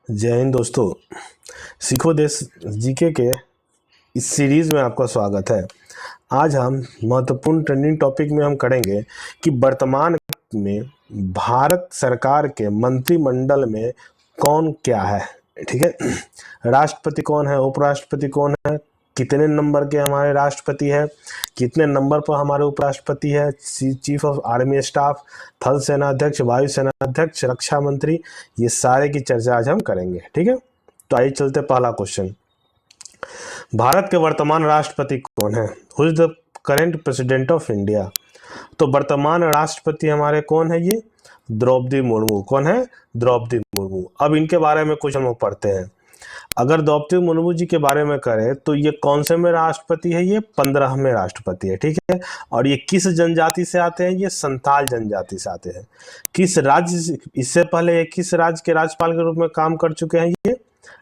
जय हिंद दोस्तों। सीखो देश जीके के इस सीरीज में आपका स्वागत है। आज हम महत्वपूर्ण ट्रेंडिंग टॉपिक में हम करेंगे कि वर्तमान में भारत सरकार के मंत्रिमंडल में कौन क्या है। ठीक है, राष्ट्रपति कौन है, उपराष्ट्रपति कौन है, कितने नंबर के हमारे राष्ट्रपति है, कितने नंबर पर हमारे उपराष्ट्रपति है, चीफ ऑफ आर्मी स्टाफ, थल सेना अध्यक्ष, वायु सेना अध्यक्ष, रक्षा मंत्री, ये सारे की चर्चा आज हम करेंगे। ठीक है, तो आइए चलते पहला क्वेश्चन। भारत के वर्तमान राष्ट्रपति कौन है? Who is the current president of India? तो वर्तमान राष्ट्रपति हमारे कौन है? ये द्रौपदी मुर्मू। कौन है? द्रौपदी मुर्मू। अब इनके बारे में कुछ हम पढ़ते हैं। अगर द्रौपदी मुर्मू जी के बारे में करें तो ये कौन से में राष्ट्रपति है? ये 15वें राष्ट्रपति है। ठीक है, और ये किस जनजाति से आते हैं? ये संथाल जनजाति से आते हैं। किस राज्य, इससे पहले ये किस राज्य के राज्यपाल के रूप में काम कर चुके हैं? ये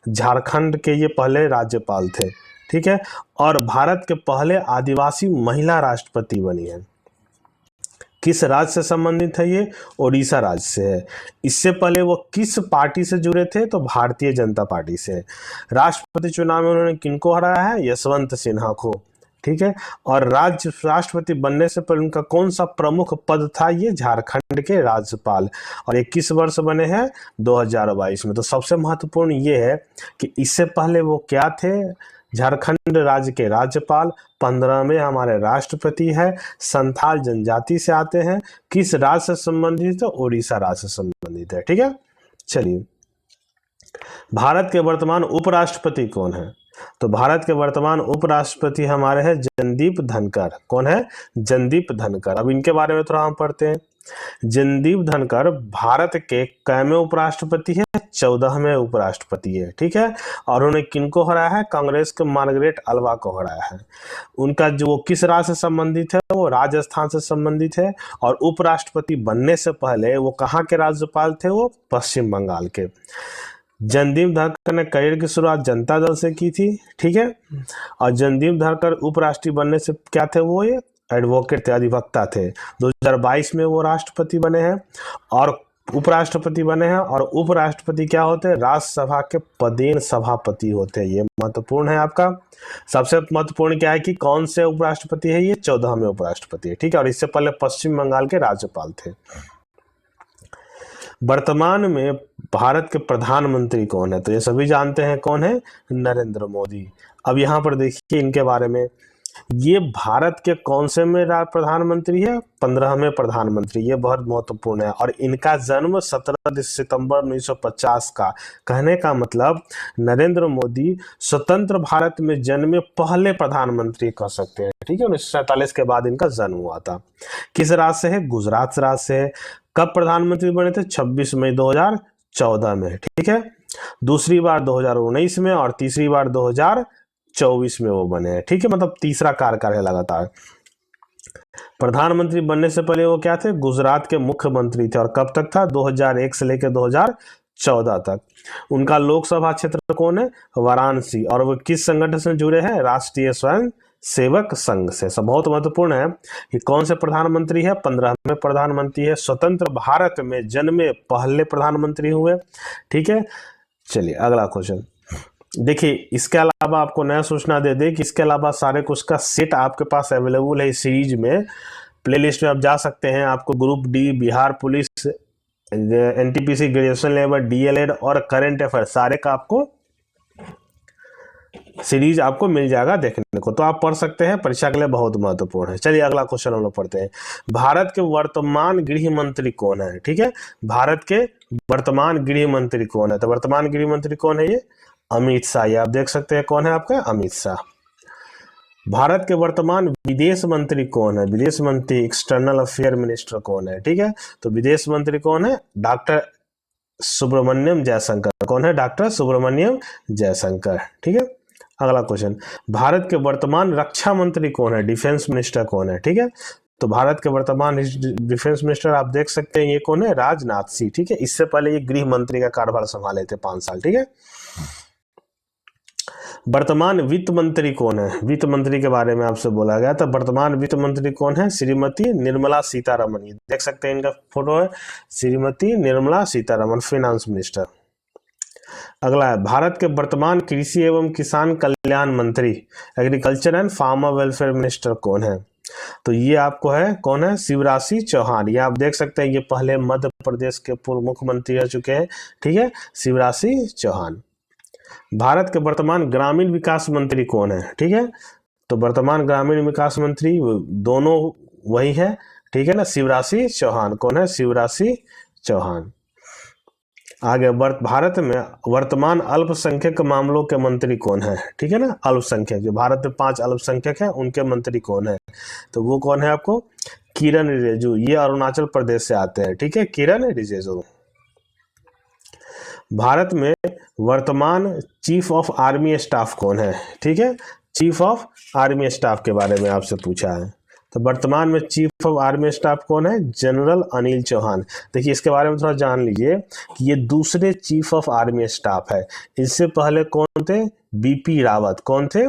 झारखंड के ये पहले राज्यपाल थे। ठीक है, और भारत के पहले आदिवासी महिला राष्ट्रपति बनी है। किस राज्य से संबंधित है? ये ओडिशा राज्य से है। इससे पहले वो किस पार्टी से जुड़े थे? तो भारतीय जनता पार्टी से। राष्ट्रपति चुनाव में उन्होंने किनको हराया है? यशवंत सिन्हा को। ठीक है, और राष्ट्रपति बनने से पहले उनका कौन सा प्रमुख पद था? ये झारखंड के राज्यपाल। और ये किस वर्ष बने हैं? 2022 में। तो सबसे महत्वपूर्ण ये है कि इससे पहले वो क्या थे? झारखंड राज्य के राज्यपाल। 15वें हमारे राष्ट्रपति है। संथाल जनजाति से आते हैं। किस राज्य से संबंधित है? उड़ीसा राज्य से संबंधित है। ठीक है, चलिए भारत के वर्तमान उपराष्ट्रपति कौन है? तो भारत के वर्तमान उपराष्ट्रपति हमारे हैं जनदीप धनखड़। कौन है? जनदीप धनखड़। अब इनके बारे में थोड़ा हम पढ़ते हैं। जनदीप धनखड़ भारत के कैवें उपराष्ट्रपति है? 14वें उपराष्ट्रपति है। ठीक है, और उन्होंने किनको हराया है? कांग्रेस के मार्गरेट अल्वा को हराया है। उनका जो वो किस राज्य से संबंधित है? वो राजस्थान से संबंधित है। और उपराष्ट्रपति बनने से पहले वो कहाँ के राज्यपाल थे? वो पश्चिम बंगाल के। जनदीप धनखड़ ने करियर की शुरुआत जनता दल से की थी। ठीक है, और जनदीप धनखड़ उपराष्ट्रपति बनने से क्या थे? वो ये एडवोकेट थे, अधिवक्ता थे। 2022 में वो राष्ट्रपति बने हैं और उपराष्ट्रपति बने हैं। और उपराष्ट्रपति क्या होते हैं? राज्यसभा के पदेन सभापति होते हैं। ये महत्वपूर्ण है आपका। सबसे महत्वपूर्ण क्या है कि कौन से उपराष्ट्रपति है? ये 14वें उपराष्ट्रपति है। ठीक है, और इससे पहले पश्चिम बंगाल के राज्यपाल थे। वर्तमान में भारत के प्रधानमंत्री कौन है? तो ये सभी जानते हैं कौन है? नरेंद्र मोदी। अब यहाँ पर देखिए इनके बारे में, ये भारत के कौन से में प्रधानमंत्री है? 15वें प्रधानमंत्री। ये बहुत महत्वपूर्ण है। और इनका जन्म 17 सितंबर 1950 का। कहने का मतलब नरेंद्र मोदी स्वतंत्र भारत में जन्मे पहले प्रधानमंत्री कह सकते हैं। ठीक है, 1947 के बाद इनका जन्म हुआ था। किस राज्य से है? गुजरात राज्य से है। कब प्रधानमंत्री बने थे? 26 मई 2014 में। ठीक है, दूसरी बार 2019 में और तीसरी बार 2024 में वो बने हैं। ठीक है, मतलब तीसरा कार्यकाल है लगातार। प्रधानमंत्री बनने से पहले वो क्या थे? गुजरात के मुख्यमंत्री थे। और कब तक था? 2001 से लेकर 2014 तक। उनका लोकसभा क्षेत्र कौन है? वाराणसी। और वो किस संगठन से जुड़े हैं? राष्ट्रीय स्वयं सेवक संघ से। सब बहुत महत्वपूर्ण है कि कौन से प्रधानमंत्री है? 15वें प्रधानमंत्री है। स्वतंत्र भारत में जन्मे पहले प्रधानमंत्री हुए। ठीक है, चलिए अगला क्वेश्चन देखिए। इसके अलावा आपको नया सूचना दे दे कि इसके अलावा सारे कुछ का सेट आपके पास अवेलेबल है इस सीरीज में। प्लेलिस्ट में आप जा सकते हैं। आपको group D, Bihar police, NTPC, graduation level, DElEd और करंट अफेयर सारे का आपको सीरीज आपको मिल जाएगा देखने को। तो आप पढ़ सकते हैं, परीक्षा के लिए बहुत महत्वपूर्ण है। चलिए अगला क्वेश्चन हम लोग पढ़ते हैं। भारत के वर्तमान गृह मंत्री कौन है? ठीक है, भारत के वर्तमान गृह मंत्री कौन है? तो वर्तमान गृह मंत्री कौन है? ये अमित शाह। ये आप देख सकते हैं कौन है आपका? अमित शाह। भारत के वर्तमान विदेश मंत्री कौन है? विदेश मंत्री, एक्सटर्नल अफेयर मिनिस्टर कौन है? ठीक है, तो विदेश मंत्री कौन है? डॉक्टर सुब्रमण्यम जयशंकर। कौन है? डॉक्टर सुब्रमण्यम जयशंकर। ठीक है, अगला क्वेश्चन। भारत के वर्तमान रक्षा मंत्री कौन है? डिफेंस मिनिस्टर कौन है? ठीक है, तो भारत के वर्तमान डिफेंस मिनिस्टर आप देख सकते हैं ये कौन है? राजनाथ सिंह। ठीक है, इससे पहले ये गृह मंत्री का कार्यभार संभाले थे 5 साल। ठीक है, वर्तमान वित्त मंत्री कौन है? वित्त मंत्री के बारे में आपसे बोला गया था। वर्तमान वित्त मंत्री कौन है? श्रीमती निर्मला सीतारमण। देख सकते हैं इनका फोटो है, श्रीमती निर्मला सीतारमण, फाइनेंस मिनिस्टर। अगला है भारत के वर्तमान कृषि एवं किसान कल्याण मंत्री, agriculture and farmer welfare minister कौन है? तो ये आपको है, कौन है? शिवराज सिंह चौहान। ये आप देख सकते हैं, ये पहले मध्य प्रदेश के पूर्व मुख्यमंत्री रह चुके हैं, ठीक है, शिवराज सिंह चौहान। भारत के वर्तमान ग्रामीण विकास मंत्री कौन है? ठीक है, तो वर्तमान ग्रामीण विकास मंत्री दोनों वही है, ठीक है ना, शिवराज सिंह चौहान। कौन है? शिवराज सिंह चौहान। आगे भारत में वर्तमान अल्पसंख्यक मामलों के मंत्री कौन है? ठीक है ना, अल्पसंख्यक, जो भारत में 5 अल्पसंख्यक है उनके मंत्री कौन है? तो वो कौन है आपको? किरण रिजिजू। ये अरुणाचल प्रदेश से आते हैं, ठीक है, किरण रिजिजू। भारत में वर्तमान चीफ ऑफ आर्मी स्टाफ कौन है? ठीक है, चीफ ऑफ आर्मी स्टाफ के बारे में आपसे पूछा है। तो वर्तमान में चीफ ऑफ आर्मी स्टाफ कौन है? जनरल अनिल चौहान। देखिए इसके बारे में थोड़ा जान लीजिए कि ये दूसरे चीफ ऑफ आर्मी स्टाफ है। इससे पहले कौन थे? बीपी रावत। कौन थे?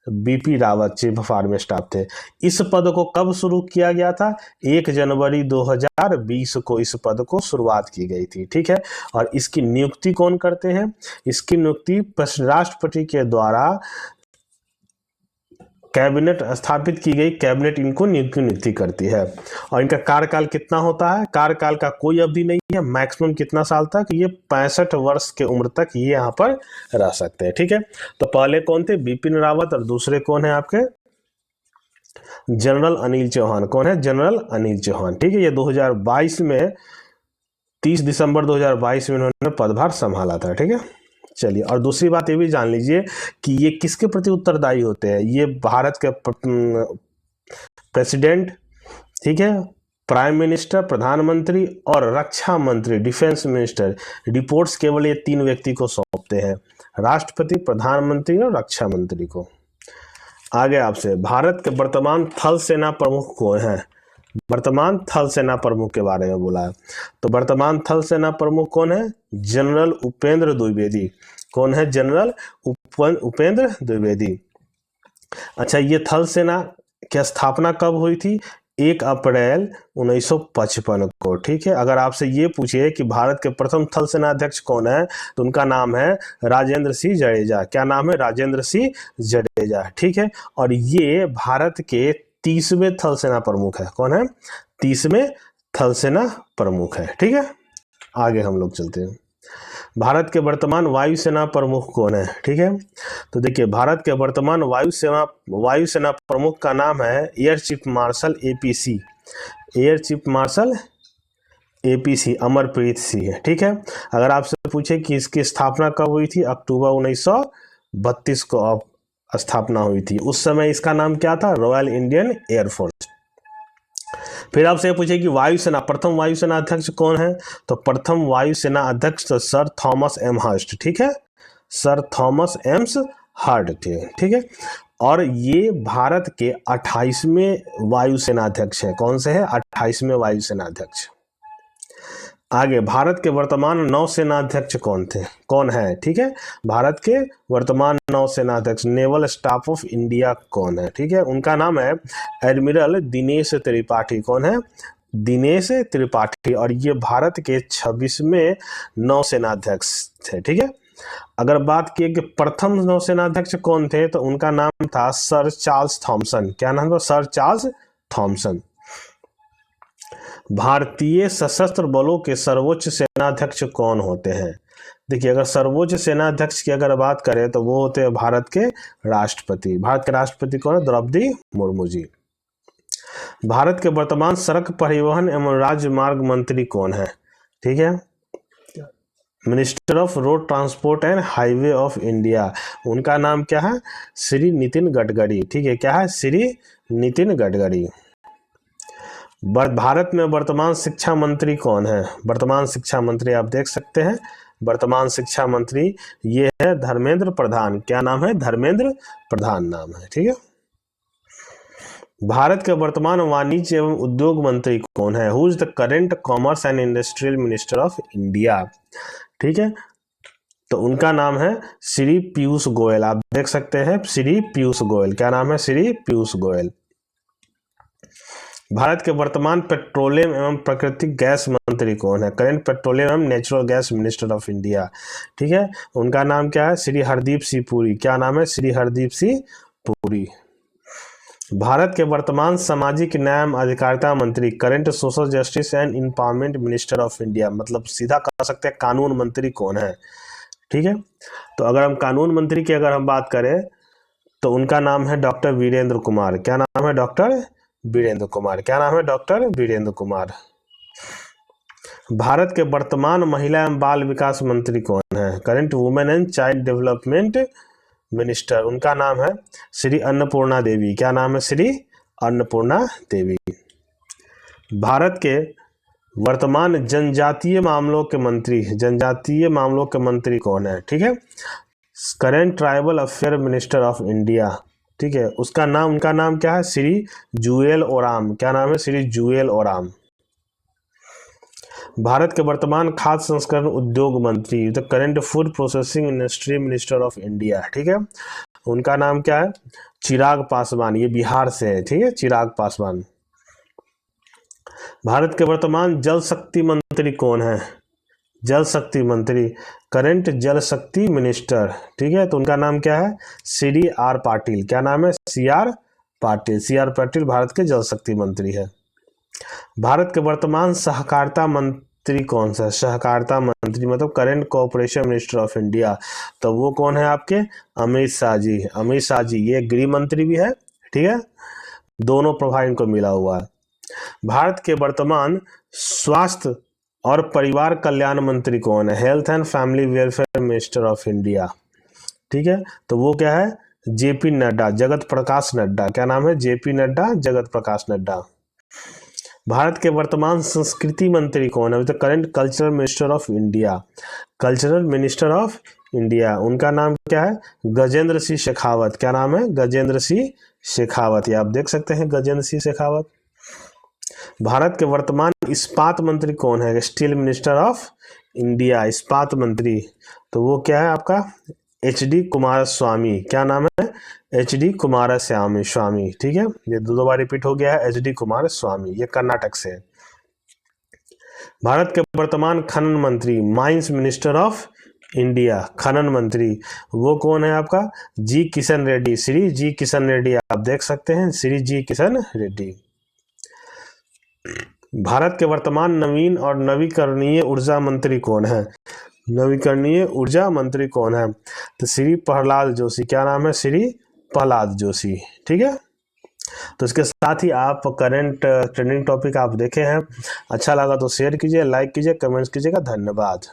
BP Rawat chief of army staff थे। इस पद को कब शुरू किया गया था? 1 जनवरी 2020 को इस पद को शुरुआत की गई थी, ठीक है। और इसकी नियुक्ति कौन करते हैं? इसकी नियुक्ति राष्ट्रपति के द्वारा कैबिनेट स्थापित की गई कैबिनेट इनको नियुक्ति करती है। और इनका कार्यकाल कितना होता है? कार्यकाल का कोई अवधि नहीं है। मैक्सिमम कितना साल तक? ये 65 वर्ष के उम्र तक ये यहाँ पर रह सकते हैं, ठीक है। तो पहले कौन थे? बिपिन रावत, और दूसरे कौन है आपके? जनरल अनिल चौहान। कौन है? जनरल अनिल चौहान, ठीक है। ये 2022 में 30 दिसंबर 2022 में उन्होंने पदभार संभाला था, ठीक है। चलिए, और दूसरी बात ये भी जान लीजिए कि ये किसके प्रति उत्तरदायी होते हैं? ये भारत के प्रेसिडेंट, ठीक है, प्राइम मिनिस्टर, प्रधानमंत्री और रक्षा मंत्री, डिफेंस मिनिस्टर, रिपोर्ट्स केवल ये 3 व्यक्ति को सौंपते हैं, राष्ट्रपति, प्रधानमंत्री और रक्षा मंत्री को। आगे आपसे भारत के वर्तमान थल सेना प्रमुख कौन है? वर्तमान थल सेना प्रमुख के बारे में बोला है। तो वर्तमान थल सेना प्रमुख कौन है? जनरल उपेंद्र द्विवेदी। कौन है? जनरल उपेंद्र द्विवेदी। अच्छा, ये थल सेना की स्थापना कब हुई थी? 1 अप्रैल 1955 को, ठीक है। अगर आपसे ये पूछे कि भारत के प्रथम थल सेना अध्यक्ष कौन है, तो उनका नाम है राजेंद्र सिंह जडेजा। क्या नाम है? राजेंद्र सिंह जडेजा, ठीक है। और ये भारत के 30वें थल सेना प्रमुख है। कौन है? 30वें थल सेना प्रमुख है, ठीक है। आगे हम लोग चलते हैं। भारत के वर्तमान वायुसेना प्रमुख कौन है? ठीक है, तो देखिए भारत के वर्तमान वायुसेना प्रमुख का नाम है air chief marshal APC, air chief marshal APC Amarpreet Singh है, ठीक है। अगर आपसे पूछे कि इसकी स्थापना कब हुई थी, अक्टूबर 1932 को स्थापना हुई थी। उस समय इसका नाम क्या था? Royal Indian air force. फिर आपसे पूछे कि वायुसेना प्रथम वायुसेना अध्यक्ष कौन है, तो प्रथम वायुसेना अध्यक्ष तो सर थॉमस एम हर्स्ट, ठीक है, सर थॉमस एम्स हर्ट थे, ठीक है। और ये भारत के 28वें वायुसेना अध्यक्ष हैं। कौन से हैं? 28वें वायुसेना अध्यक्ष। आगे भारत के वर्तमान नौसेना अध्यक्ष कौन है, ठीक है। भारत के वर्तमान नौसेना अध्यक्ष नेवल स्टाफ ऑफ इंडिया कौन है, ठीक है। उनका नाम है एडमिरल दिनेश त्रिपाठी। कौन है? दिनेश त्रिपाठी। और ये भारत के 26वें नौसेना अध्यक्ष थे, ठीक है। अगर बात की कि प्रथम नौसेना अध्यक्ष कौन थे, तो उनका नाम था सर चार्ल्स थॉमसन। क्या नाम था? Sir Charles Thomson. भारतीय सशस्त्र बलों के सर्वोच्च सेनाध्यक्ष कौन होते हैं? देखिए अगर सर्वोच्च सेनाध्यक्ष की अगर बात करें तो वो होते हैं भारत के राष्ट्रपति। भारत के राष्ट्रपति कौन है? द्रौपदी मुर्मू जी। भारत के वर्तमान सड़क परिवहन एवं राजमार्ग मंत्री कौन है? ठीक है, minister of road transport and highway of India. उनका नाम क्या है? श्री नितिन गडकरी। ठीक है, क्या है? श्री नितिन गडकरी। भारत में वर्तमान शिक्षा मंत्री कौन है? वर्तमान शिक्षा मंत्री आप देख सकते हैं, वर्तमान शिक्षा मंत्री ये है धर्मेंद्र प्रधान। क्या नाम है? धर्मेंद्र प्रधान नाम है। ठीक है। भारत के वर्तमान वाणिज्य एवं उद्योग मंत्री कौन है? Who is the current commerce and industrial minister of India? ठीक है, तो उनका नाम है श्री पीयूष गोयल। आप देख सकते हैं श्री पीयूष गोयल। क्या नाम है? श्री पीयूष गोयल। भारत के वर्तमान पेट्रोलियम एवं प्राकृतिक गैस मंत्री कौन है? करंट पेट्रोलियम एवं natural gas minister of India. ठीक है, उनका नाम क्या है? श्री हरदीप सिंह पुरी। क्या नाम है? श्री हरदीप सिंह पुरी। भारत के वर्तमान सामाजिक न्याय एवं अधिकारिता मंत्री, current social justice and empowerment minister of India, मतलब सीधा कह सकते हैं कानून मंत्री कौन है? ठीक है, तो अगर हम कानून मंत्री की अगर हम बात करें तो उनका नाम है डॉक्टर वीरेंद्र कुमार। क्या नाम है? डॉक्टर वीरेंद्र कुमार। क्या नाम है? डॉक्टर वीरेंद्र कुमार। भारत के वर्तमान महिला एवं बाल विकास मंत्री कौन है? Current women and child development minister, उनका नाम है श्री अन्नपूर्णा देवी। क्या नाम है? श्री अन्नपूर्णा देवी। भारत के वर्तमान जनजातीय मामलों के मंत्री कौन है? ठीक है, current tribal affair minister of India. ठीक है, उनका नाम क्या है? श्री जुएल ओराम। क्या नाम है? श्री जुएल ओराम। भारत के वर्तमान खाद्य संस्करण उद्योग मंत्री, the current food processing industry minister of India. ठीक है, उनका नाम क्या है? चिराग पासवान। ये बिहार से है। ठीक है, चिराग पासवान। भारत के वर्तमान जल शक्ति मंत्री कौन है? जल शक्ति मंत्री, करंट जल शक्ति मिनिस्टर। ठीक है, तो उनका नाम क्या है? श्री आर पाटिल। क्या नाम है? C R Patil. C R Patil Bharat के जल शक्ति मंत्री है। भारत के वर्तमान सहकारिता मंत्री कौन सा? सहकारिता मंत्री मतलब current cooperation minister of India, तो वो कौन है आपके? अमित शाह जी। अमित शाह जी ये गृह मंत्री भी है। ठीक है, दोनों प्रभार इनको मिला हुआ है। भारत के वर्तमान स्वास्थ्य और परिवार कल्याण मंत्री कौन है? Health and family welfare minister of India. ठीक है, तो वो क्या है? जेपी नड्डा, जगत प्रकाश नड्डा। क्या नाम है? जेपी नड्डा, जगत प्रकाश नड्डा। भारत के वर्तमान संस्कृति मंत्री कौन है? Current cultural minister of India. Cultural minister of India, उनका नाम क्या है? गजेंद्र सिंह शेखावत। क्या नाम है? गजेंद्र सिंह शेखावत। ये आप देख सकते हैं, गजेंद्र सिंह शेखावत। भारत के वर्तमान इस्पात मंत्री कौन है? स्टील मिनिस्टर ऑफ इंडिया, इस्पात मंत्री, तो वो क्या है आपका? H D Kumaraswamy. क्या नाम है? H D Kumaraswamy. ठीक है, ये दो बार रिपीट हो गया है, एच डी कुमारस्वामी, ये कर्नाटक से है। भारत के वर्तमान खनन मंत्री, माइंस मिनिस्टर ऑफ इंडिया, खनन मंत्री, वो कौन है आपका? जी किशन रेड्डी। श्री जी किशन रेड्डी, आप देख सकते हैं, श्री जी किशन रेड्डी। भारत के वर्तमान नवीन और नवीकरणीय ऊर्जा मंत्री कौन है? नवीकरणीय ऊर्जा मंत्री कौन है? तो श्री प्रहलाद जोशी। क्या नाम है? श्री प्रहलाद जोशी। ठीक है, तो इसके साथ ही आप करंट ट्रेंडिंग टॉपिक आप देखे हैं। अच्छा लगा तो शेयर कीजिए, लाइक कीजिए, कमेंट्स कीजिएगा। धन्यवाद।